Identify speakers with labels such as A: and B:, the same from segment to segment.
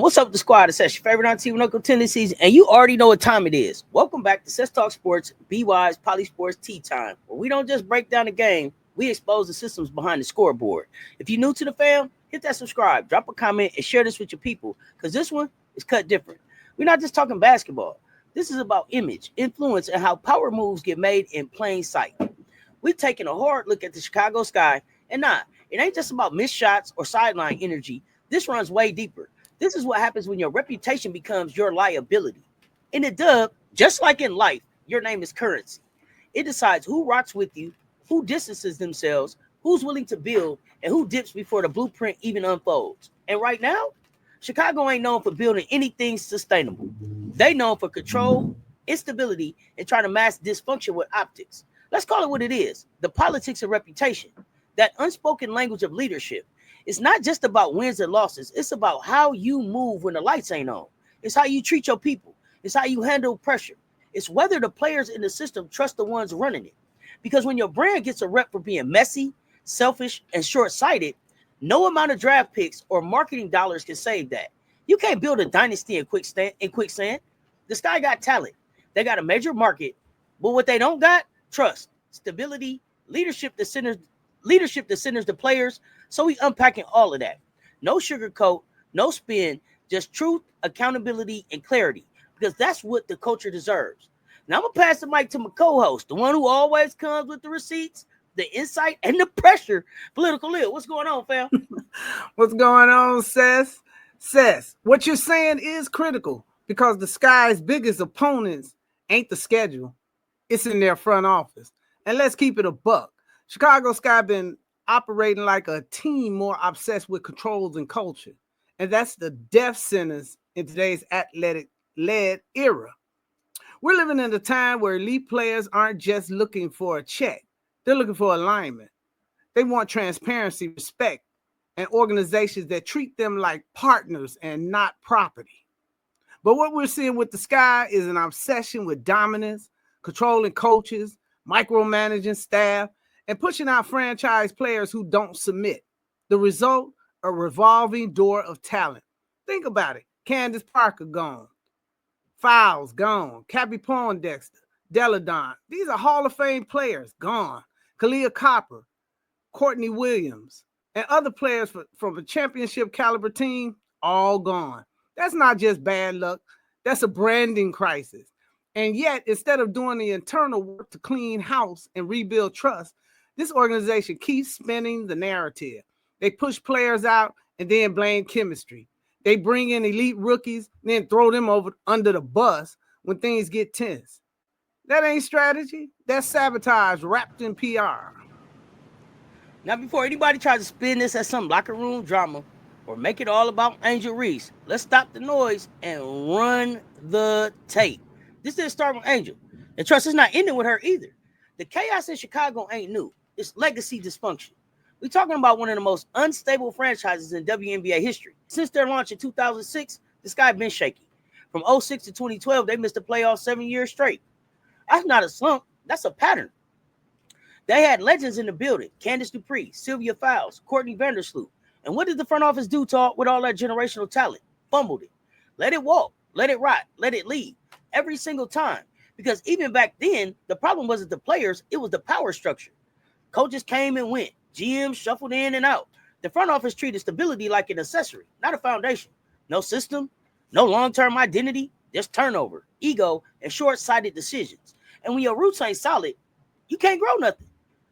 A: What's up, the squad? It's your favorite auntie with Uncle Tendencies, and you already know what time it is. Welcome back to Cess Talk Sports, B-Wise, Poly Sports Tea Time, where we don't just break down the game, we expose the systems behind the scoreboard. If you're new to the fam, hit that subscribe, drop a comment, and share this with your people, because this one is cut different. We're not just talking basketball. This is about image, influence, and how power moves get made in plain sight. We're taking a hard look at the Chicago Sky, and it ain't just about missed shots or sideline energy. This runs way deeper. This is what happens when your reputation becomes your liability. In the dub, just like in life, your name is currency. It decides who rocks with you, who distances themselves, who's willing to build, and who dips before the blueprint even unfolds. And right now, Chicago ain't known for building anything sustainable. They known for control, instability, and trying to mask dysfunction with optics. Let's call it what it is, the politics of reputation, that unspoken language of leadership. It's not just about wins and losses. It's about how you move when the lights ain't on. It's how you treat your people. It's how you handle pressure. It's whether the players in the system trust the ones running it. Because when your brand gets a rep for being messy, selfish, and short-sighted, no amount of draft picks or marketing dollars can save that. You can't build a dynasty in quicksand. The Sky got talent. They got a major market. But what they don't got, trust, stability, leadership that centers the players. So we unpacking all of that. No sugarcoat, no spin, just truth, accountability, and clarity. Because that's what the culture deserves. Now I'm going to pass the mic to my co-host, the one who always comes with the receipts, the insight, and the pressure, Political Lil. What's going on, fam?
B: What's going on, Cess? Cess, what you're saying is critical because the Sky's biggest opponents ain't the schedule. It's in their front office. And let's keep it a buck. Chicago Sky been operating like a team more obsessed with controls and culture. And that's the death sentence in today's athletic-led era. We're living in a time where elite players aren't just looking for a check. They're looking for alignment. They want transparency, respect, and organizations that treat them like partners and not property. But what we're seeing with the Sky is an obsession with dominance, controlling coaches, micromanaging staff, and pushing out franchise players who don't submit. The result, a revolving door of talent. Think about it. Candace Parker gone. Fowles gone. Cappy Poindexter, Deladon. These are Hall of Fame players gone. Kalia Copper, Courtney Williams, and other players from a championship caliber team, all gone. That's not just bad luck. That's a branding crisis. And yet, instead of doing the internal work to clean house and rebuild trust, this organization keeps spinning the narrative. They push players out and then blame chemistry. They bring in elite rookies, then throw them under the bus when things get tense. That ain't strategy. That's sabotage wrapped in PR.
A: Now, before anybody tries to spin this as some locker room drama or make it all about Angel Reese, let's stop the noise and run the tape. This didn't start with Angel. And trust, it's not ending with her either. The chaos in Chicago ain't new. It's legacy dysfunction. We're talking about one of the most unstable franchises in WNBA history. Since their launch in 2006, the Sky been shaky. From 2006 to 2012, they missed the playoffs 7 years straight. That's not a slump. That's a pattern. They had legends in the building. Candace Dupree, Sylvia Fowles, Courtney Vandersloot. And what did the front office do with all that generational talent? Fumbled it. Let it walk. Let it rot. Let it lead. Every single time. Because even back then, the problem wasn't the players. It was the power structure. Coaches came and went. GMs shuffled in and out. The front office treated stability like an accessory, not a foundation. No system, no long-term identity, just turnover, ego, and short-sighted decisions. And when your roots ain't solid, you can't grow nothing.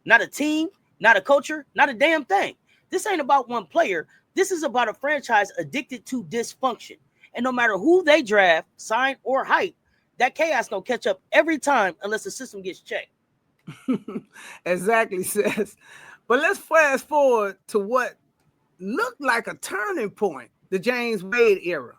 A: Not a team, not a culture, not a damn thing. This ain't about one player. This is about a franchise addicted to dysfunction. And no matter who they draft, sign, or hype, that chaos gonna catch up every time unless the system gets checked.
B: Exactly, Cess. But let's fast forward to what looked like a turning point, the James Wade era.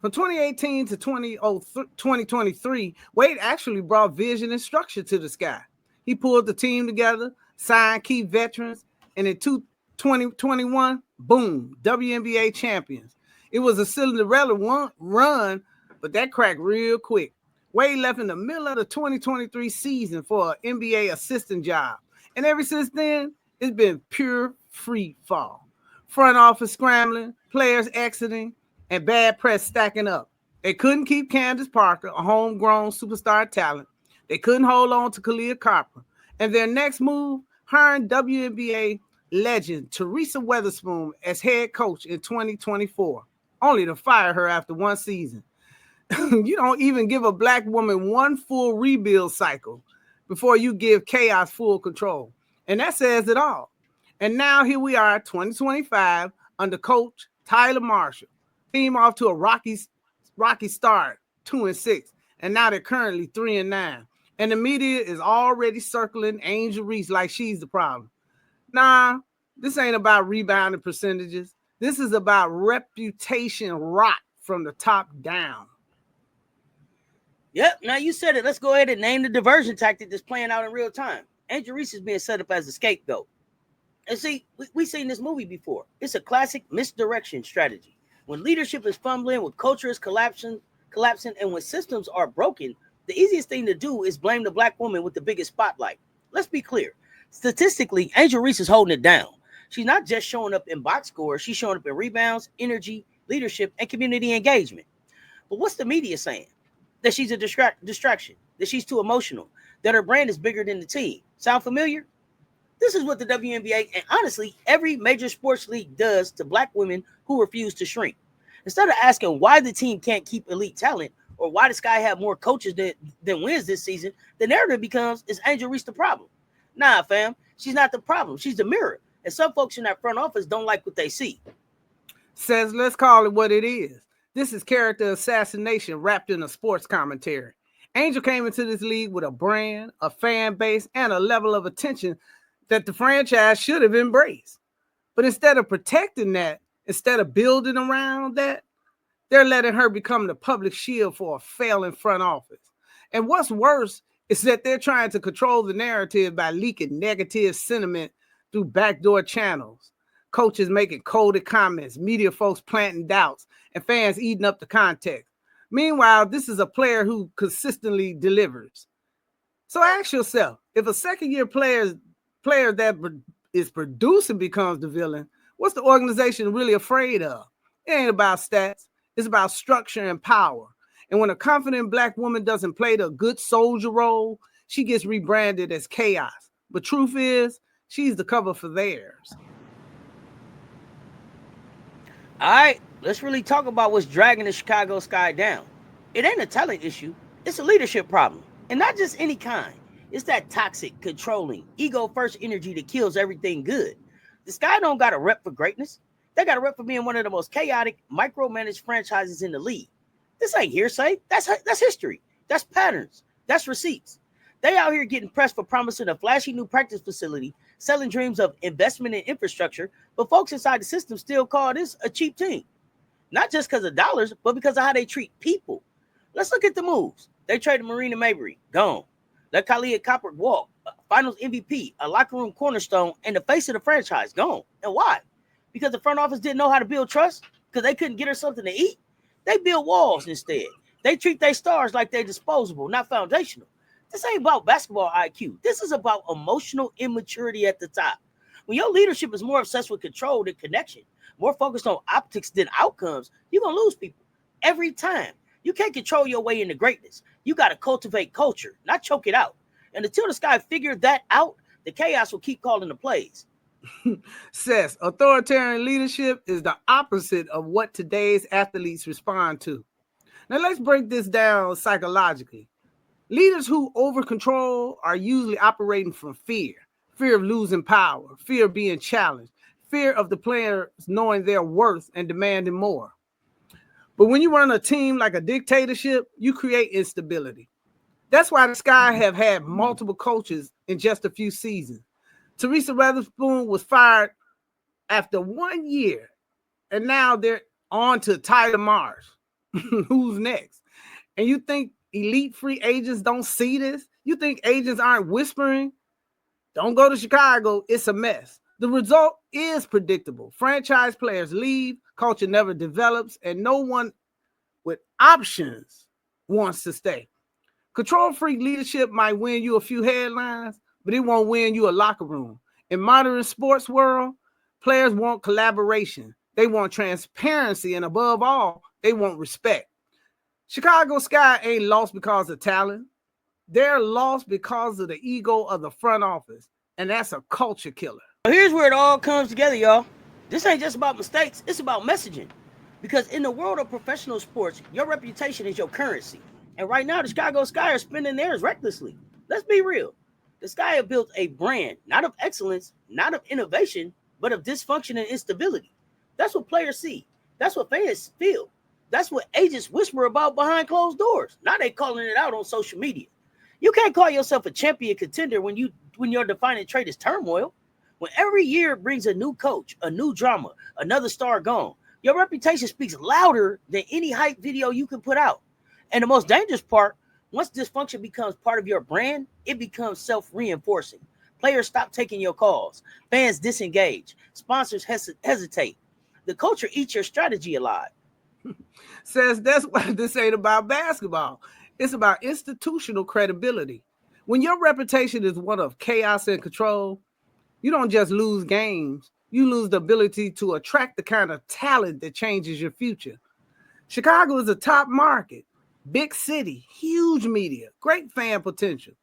B: From 2018 to 2023, Wade actually brought vision and structure to the Sky. He pulled the team together, signed key veterans, and in 2021, boom, WNBA champions. It was a Cinderella run, but that cracked real quick. Wade left in the middle of the 2023 season for an NBA assistant job. And ever since then, it's been pure free fall. Front office scrambling, players exiting, and bad press stacking up. They couldn't keep Candace Parker, a homegrown superstar talent. They couldn't hold on to Kalia Copper. And their next move, hiring WNBA legend Teresa Weatherspoon as head coach in 2024, only to fire her after one season. You don't even give a black woman one full rebuild cycle before you give chaos full control. And that says it all. And now here we are, 2025, under coach Tyler Marshall. Team off to a rocky start, 2-6. And now they're currently 3-9. And the media is already circling Angel Reese like she's the problem. Nah, this ain't about rebounding percentages. This is about reputation rot from the top down.
A: Yep, now you said it. Let's go ahead and name the diversion tactic that's playing out in real time. Angel Reese is being set up as a scapegoat. And see, we've seen this movie before. It's a classic misdirection strategy. When leadership is fumbling, when culture is collapsing, and when systems are broken, the easiest thing to do is blame the black woman with the biggest spotlight. Let's be clear. Statistically, Angel Reese is holding it down. She's not just showing up in box scores. She's showing up in rebounds, energy, leadership, and community engagement. But what's the media saying? That she's a distraction, that she's too emotional, that her brand is bigger than the team. Sound familiar? This is what the WNBA and honestly every major sports league does to black women who refuse to shrink. Instead of asking why the team can't keep elite talent or why the Sky have more coaches than wins this season, the narrative becomes, is Angel Reese the problem? Nah, fam, she's not the problem. She's the mirror. And some folks in that front office don't like what they see.
B: Says, let's call it what it is. This is character assassination wrapped in a sports commentary. Angel came into this league with a brand, a fan base, and a level of attention that the franchise should have embraced. But instead of protecting that, instead of building around that, they're letting her become the public shield for a failing front office. And what's worse is that they're trying to control the narrative by leaking negative sentiment through backdoor channels. Coaches making coded comments, media folks planting doubts, and fans eating up the context. Meanwhile, this is a player who consistently delivers. So ask yourself, if a second-year player that is producing becomes the villain, what's the organization really afraid of? It ain't about stats. It's about structure and power. And when a confident black woman doesn't play the good soldier role, she gets rebranded as chaos. But truth is, she's the cover for theirs.
A: All right, let's really talk about what's dragging the Chicago Sky down. It ain't a talent issue. It's a leadership problem. And not just any kind. It's that toxic, controlling, ego-first energy that kills everything good. The Sky don't got a rep for greatness. They got a rep for being one of the most chaotic, micromanaged franchises in the league. This ain't hearsay. That's history. That's patterns. That's receipts. They out here getting pressed for promising a flashy new practice facility, selling dreams of investment in infrastructure, but folks inside the system still call this a cheap team. Not just because of dollars, but because of how they treat people. Let's look at the moves. They traded Marina Mabrey, gone. Let Kalia Copper walk, finals MVP, a locker room cornerstone, and the face of the franchise, gone. And why? Because the front office didn't know how to build trust? Because they couldn't get her something to eat? They build walls instead. They treat their stars like they're disposable, not foundational. This ain't about basketball IQ. This is about emotional immaturity at the top. When your leadership is more obsessed with control than connection, more focused on optics than outcomes, you're going to lose people every time. You can't control your way into greatness. You got to cultivate culture, not choke it out. And until the Sky figure that out, the chaos will keep calling the plays.
B: Cess, authoritarian leadership is the opposite of what today's athletes respond to. Now let's break this down psychologically. Leaders who over-control are usually operating from fear of losing power, fear of being challenged, fear of the players knowing their worth and demanding more. But when you run a team like a dictatorship, you create instability. That's why the Sky have had multiple coaches in just a few seasons. Teresa Weatherspoon was fired after 1 year, and now they're on to Tyler Marsh. Who's next? And you think elite free agents don't see this? You think agents aren't whispering? Don't go to Chicago. It's a mess. The result is predictable. Franchise players leave, culture never develops, and no one with options wants to stay. Control freak leadership might win you a few headlines, but it won't win you a locker room. In modern sports world, players want collaboration, They want transparency, and above all, they want respect. Chicago Sky ain't lost because of talent. They're lost because of the ego of the front office, and that's a culture killer.
A: Here's where it all comes together, y'all. This ain't just about mistakes, it's about messaging. Because in the world of professional sports, your reputation is your currency. And right now, the Chicago Sky are spending theirs recklessly. Let's be real. The Sky have built a brand, not of excellence, not of innovation, but of dysfunction and instability. That's what players see. That's what fans feel. That's what agents whisper about behind closed doors. Now they calling it out on social media. You can't call yourself a champion contender when your defining trait is turmoil. When every year brings a new coach, a new drama, another star gone, your reputation speaks louder than any hype video you can put out. And the most dangerous part, once dysfunction becomes part of your brand, it becomes self-reinforcing. Players stop taking your calls. Fans disengage. Sponsors hesitate. The culture eats your strategy alive.
B: Says that's why this ain't about basketball. It's about institutional credibility. When your reputation is one of chaos and control, you don't just lose games, you lose the ability to attract the kind of talent that changes your future. Chicago is a top market, big city, huge media, great fan potential.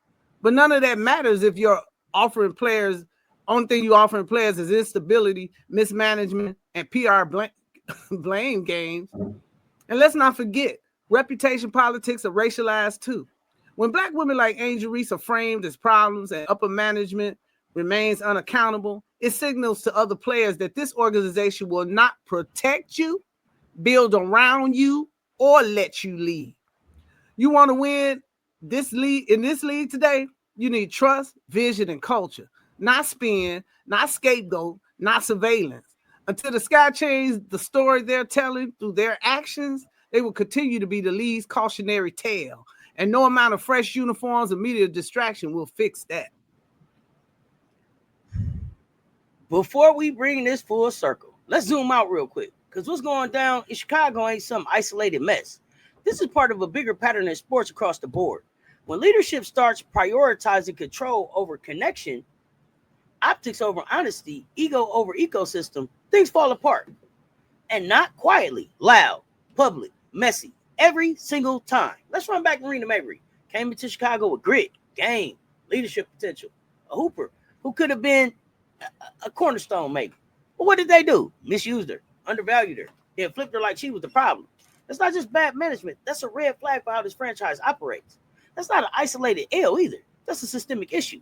B: But none of that matters if you're offering players, only thing you offering players is instability, mismanagement, and PR blame games. And let's not forget, reputation politics are racialized too. When Black women like Angel Reese are framed as problems and upper management remains unaccountable, it signals to other players that this organization will not protect you, build around you, or let you lead. You want to win this league in this league today, you need trust, vision, and culture. Not spin, not scapegoat, not surveillance. Until the Sky changes the story they're telling through their actions, they will continue to be the league's cautionary tale. And no amount of fresh uniforms or media distraction will fix that.
A: Before we bring this full circle, let's zoom out real quick. Because what's going down in Chicago ain't some isolated mess. This is part of a bigger pattern in sports across the board. When leadership starts prioritizing control over connection, optics over honesty, ego over ecosystem, things fall apart. And not quietly, loud, public, messy, every single time. Let's run back Marina Mabrey. Came into Chicago with grit, game, leadership potential. A hooper who could have been a cornerstone maybe. But what did they do? Misused her, undervalued her, then flipped her like she was the problem. That's not just bad management. That's a red flag for how this franchise operates. That's not an isolated L either. That's a systemic issue.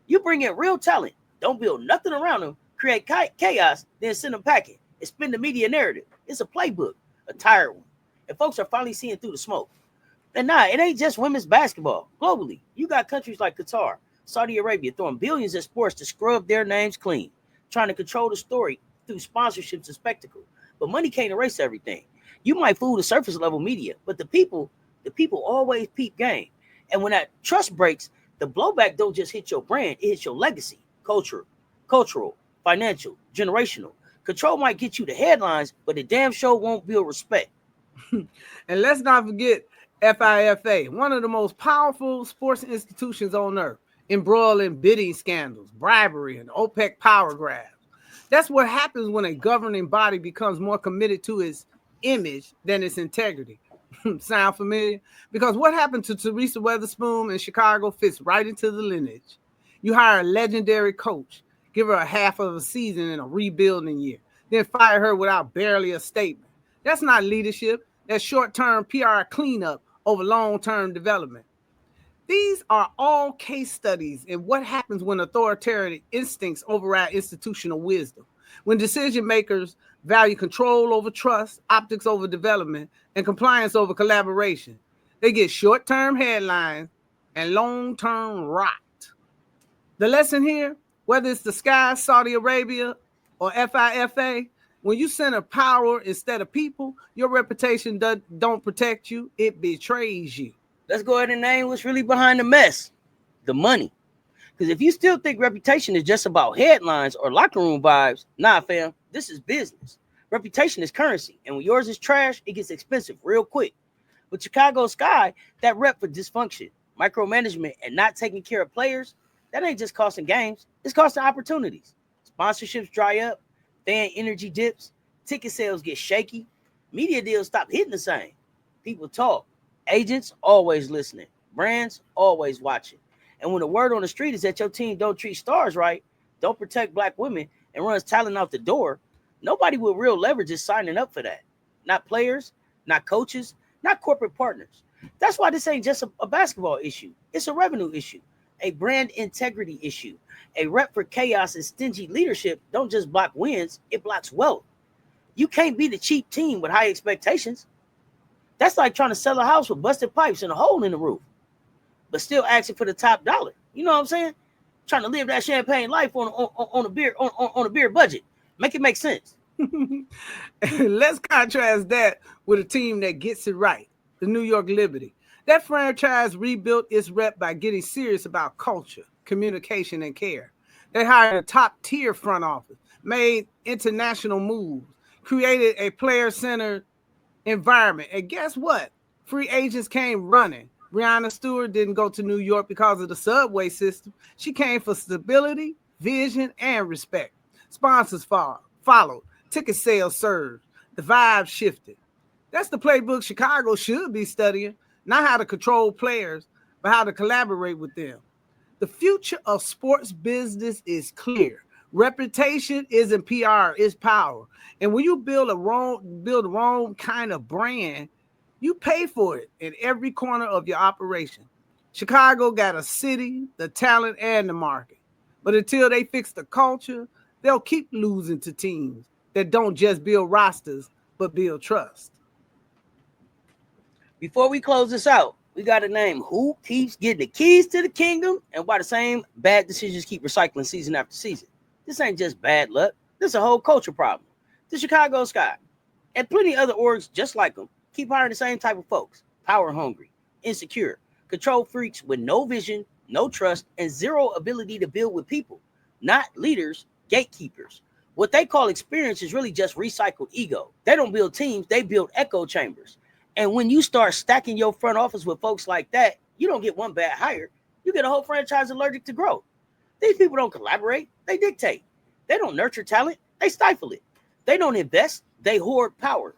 A: You bring in real talent, don't build nothing around them, create chaos, then send them packing and spin the media narrative. It's a playbook, a tired one. And folks are finally seeing through the smoke. And it ain't just women's basketball. Globally, you got countries like Qatar, Saudi Arabia throwing billions at sports to scrub their names clean, trying to control the story through sponsorships and spectacle. But money can't erase everything. You might fool the surface level media, but the people always peep game. And when that trust breaks, the blowback don't just hit your brand, it hits your legacy, cultural, financial, generational. Control might get you the headlines, but the damn show won't build respect.
B: And let's not forget FIFA, one of the most powerful sports institutions on earth, embroiled in bidding scandals, bribery, and OPEC power grabs. That's what happens when a governing body becomes more committed to its image than its integrity. Sound familiar? Because what happened to Teresa Weatherspoon in Chicago fits right into the lineage. You hire a legendary coach, give her a half of a season in a rebuilding year, then fire her without barely a statement. That's not leadership. That's short-term PR cleanup over long-term development. These are all case studies in what happens when authoritarian instincts override institutional wisdom. When decision makers value control over trust, optics over development, and compliance over collaboration, they get short-term headlines and long-term rot. The lesson here, whether it's the Sky, Saudi Arabia, or FIFA, when you center power instead of people, your reputation don't protect you, it betrays you.
A: Let's go ahead and name what's really behind the mess. The money. Because if you still think reputation is just about headlines or locker room vibes, nah, fam, this is business. Reputation is currency. And when yours is trash, it gets expensive real quick. With Chicago Sky, that rep for dysfunction, micromanagement, and not taking care of players, that ain't just costing games. It's costing opportunities. Sponsorships dry up, fan energy dips, Ticket sales get shaky. Media deals stop hitting the same. People talk. Agents always listening. Brands always watching. And when the word on the street is that your team don't treat stars right, don't protect black women, and runs talent out the door, nobody with real leverage is signing up for that. Not players, not coaches, not corporate partners. That's why this ain't just a basketball issue. It's a revenue issue, a brand integrity issue. A rep for chaos and stingy leadership don't just block wins, it blocks wealth. You can't be the cheap team with high expectations. That's like trying to sell a house with busted pipes and a hole in the roof, but still asking for the top dollar. You know what I'm saying? Trying to live that champagne life on a beer budget. Make it make sense.
B: Let's contrast that with a team that gets it right, the New York Liberty. That franchise rebuilt its rep by getting serious about culture, communication, and care. They hired a top-tier front office, made international moves, created a player-centered environment. And guess what? Free agents came running. Breonna Stewart didn't go to New York because of the subway system. She came for stability, vision, and respect. Sponsors followed. Ticket sales surged. The vibe shifted. That's the playbook Chicago should be studying. Not how to control players, but how to collaborate with them. The future of sports business is clear. Reputation isn't PR, it's power. And when you build the wrong kind of brand, you pay for it in every corner of your operation. Chicago got a city, the talent, and the market. But until they fix the culture, they'll keep losing to teams that don't just build rosters, but build trust.
A: Before we close this out, we got to name who keeps getting the keys to the kingdom and why the same bad decisions keep recycling season after season. This ain't just bad luck. This is a whole culture problem. The Chicago Sky and plenty other orgs just like them keep hiring the same type of folks. Power hungry, insecure, control freaks with no vision, no trust, and zero ability to build with people. Not leaders, gatekeepers. What they call experience is really just recycled ego. They don't build teams, they build echo chambers. And when you start stacking your front office with folks like that, you don't get one bad hire. You get a whole franchise allergic to growth. These people don't collaborate, they dictate. They don't nurture talent, they stifle it. They don't invest, they hoard power.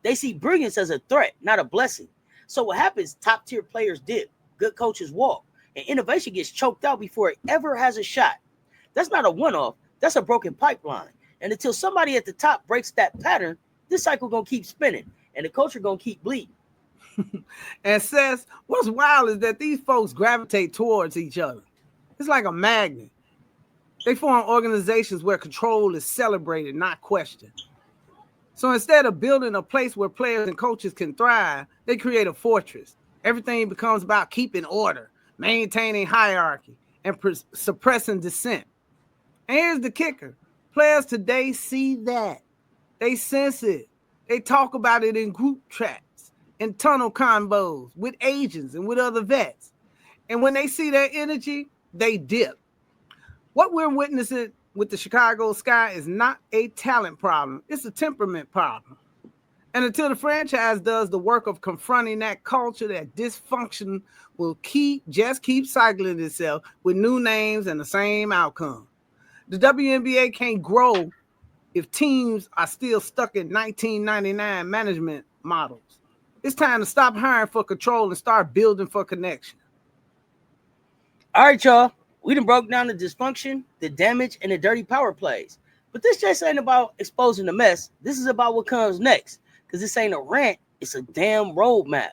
A: They see brilliance as a threat, not a blessing. So what happens, top tier players dip, good coaches walk, and innovation gets choked out before it ever has a shot. That's not a one-off, that's a broken pipeline. And until somebody at the top breaks that pattern, this cycle gonna keep spinning and the culture gonna keep bleeding.
B: And Cess, what's wild is that these folks gravitate towards each other. It's like a magnet. They form organizations where control is celebrated, not questioned. So instead of building a place where players and coaches can thrive, they create a fortress. Everything becomes about keeping order, maintaining hierarchy, and suppressing dissent. And here's the kicker. Players today see that. They sense it. They talk about it in group chats, in tunnel convos, with agents and with other vets. And when they see that energy, they dip. What we're witnessing with the Chicago Sky is not a talent problem. It's a temperament problem. And until the franchise does the work of confronting that culture, that dysfunction will keep cycling itself with new names and the same outcome. The WNBA can't grow if teams are still stuck in 1999 management models. It's time to stop hiring for control and start building for connection.
A: All right, y'all. We done broke down the dysfunction, the damage, and the dirty power plays. But this just ain't about exposing the mess. This is about what comes next. Because this ain't a rant, it's a damn roadmap.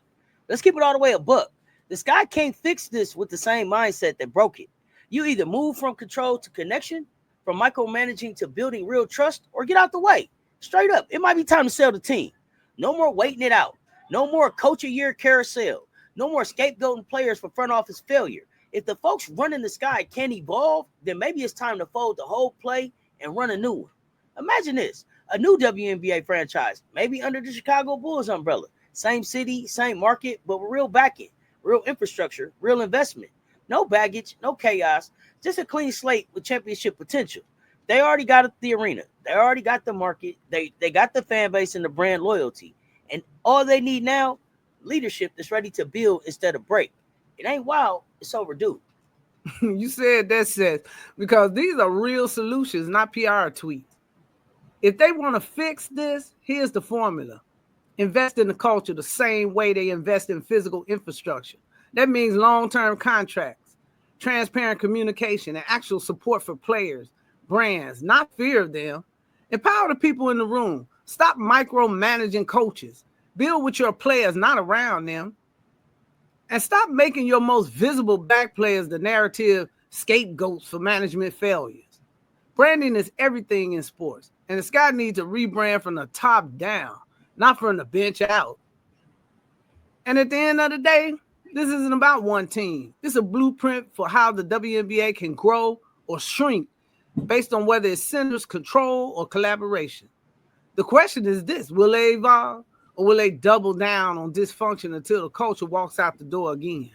A: Let's keep it all the way a buck. This guy can't fix this with the same mindset that broke it. You either move from control to connection, from micromanaging to building real trust, or get out the way. Straight up, it might be time to sell the team. No more waiting it out. No more coach a year carousel. No more scapegoating players for front office failure. If the folks running the Sky can't evolve, then maybe it's time to fold the whole play and run a new one. Imagine this, a new WNBA franchise, maybe under the Chicago Bulls umbrella. Same city, same market, but with real backing, real infrastructure, real investment. No baggage, no chaos, just a clean slate with championship potential. They already got the arena. They already got the market. They got the fan base and the brand loyalty. And all they need now, leadership that's ready to build instead of break. It ain't wild, it's overdue.
B: You said that, Seth, because these are real solutions, not PR tweets. If they want to fix this, here's the formula. Invest in the culture the same way they invest in physical infrastructure. That means long-term contracts, transparent communication, and actual support for players, brands, not fear of them. Empower the people in the room. Stop micromanaging coaches. Build with your players, not around them. And stop making your most visible back players the narrative scapegoats for management failures. Branding is everything in sports, and the Sky needs to rebrand from the top down, not from the bench out. And at the end of the day, this isn't about one team. This is a blueprint for how the WNBA can grow or shrink based on whether it centers control or collaboration. The question is this: will they evolve, or will they double down on dysfunction until the culture walks out the door again?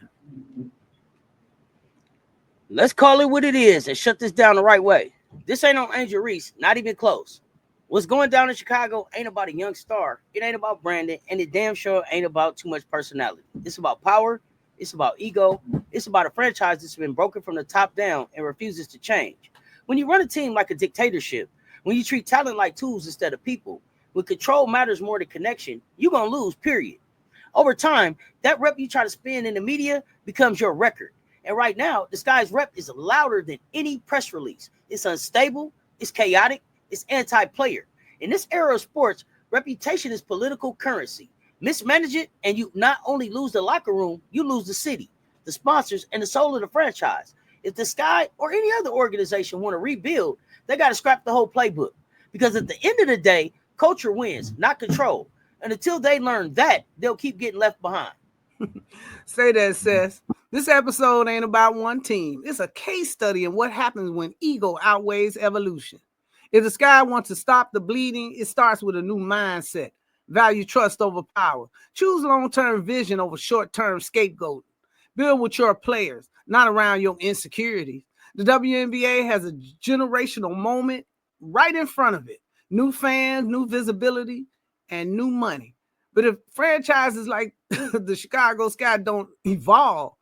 A: Let's call it what it is and shut this down the right way. This ain't on Angel Reese, not even close. What's going down in Chicago ain't about a young star. It ain't about branding, and it damn sure ain't about too much personality. It's about power. It's about ego. It's about a franchise that's been broken from the top down and refuses to change. When you run a team like a dictatorship, when you treat talent like tools instead of people, when control matters more than connection, you're going to lose, period. Over time, that rep you try to spin in the media becomes your record. And right now, the Sky's rep is louder than any press release. It's unstable. It's chaotic. It's anti-player. In this era of sports, reputation is political currency. Mismanage it, and you not only lose the locker room, you lose the city, the sponsors, and the soul of the franchise. If the Sky or any other organization want to rebuild, they got to scrap the whole playbook. Because at the end of the day, culture wins, not control. And until they learn that, they'll keep getting left behind.
B: Say that, Cess. This episode ain't about one team. It's a case study in what happens when ego outweighs evolution. If the Sky wants to stop the bleeding, it starts with a new mindset. Value trust over power. Choose long-term vision over short-term scapegoating. Build with your players, not around your insecurities. The WNBA has a generational moment right in front of it. New fans, new visibility, and new money. But if franchises like the Chicago Sky don't evolve,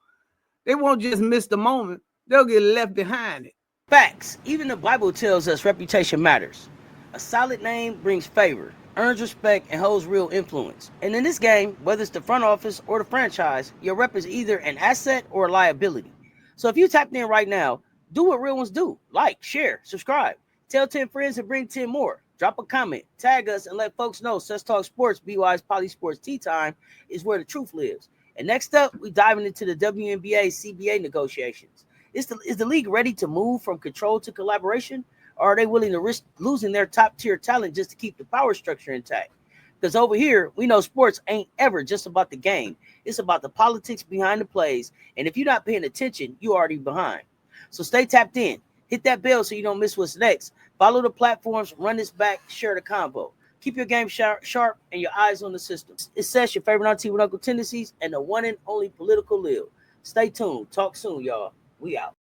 B: they won't just miss the moment. They'll get left behind it.
A: Facts. Even the Bible tells us reputation matters. A solid name brings favor, earns respect, and holds real influence. And in this game, whether it's the front office or the franchise, your rep is either an asset or a liability. So if you tapped in right now, do what real ones do. Like, share, subscribe. Tell 10 friends and bring 10 more. Drop a comment, tag us, and let folks know Cess Talk Sports, BY's Polysports Tea Time is where the truth lives. And next up, we diving into the WNBA CBA negotiations. Is the league ready to move from control to collaboration? Or are they willing to risk losing their top-tier talent just to keep the power structure intact? Because over here, we know sports ain't ever just about the game. It's about the politics behind the plays. And if you're not paying attention, you're already behind. So stay tapped in. Hit that bell so you don't miss what's next. Follow the platforms, run this back, share the convo. Keep your game sharp and your eyes on the system. It's Cess, your favorite auntie with Uncle Tendencies, and the one and only political Lil. Stay tuned. Talk soon, y'all. We out.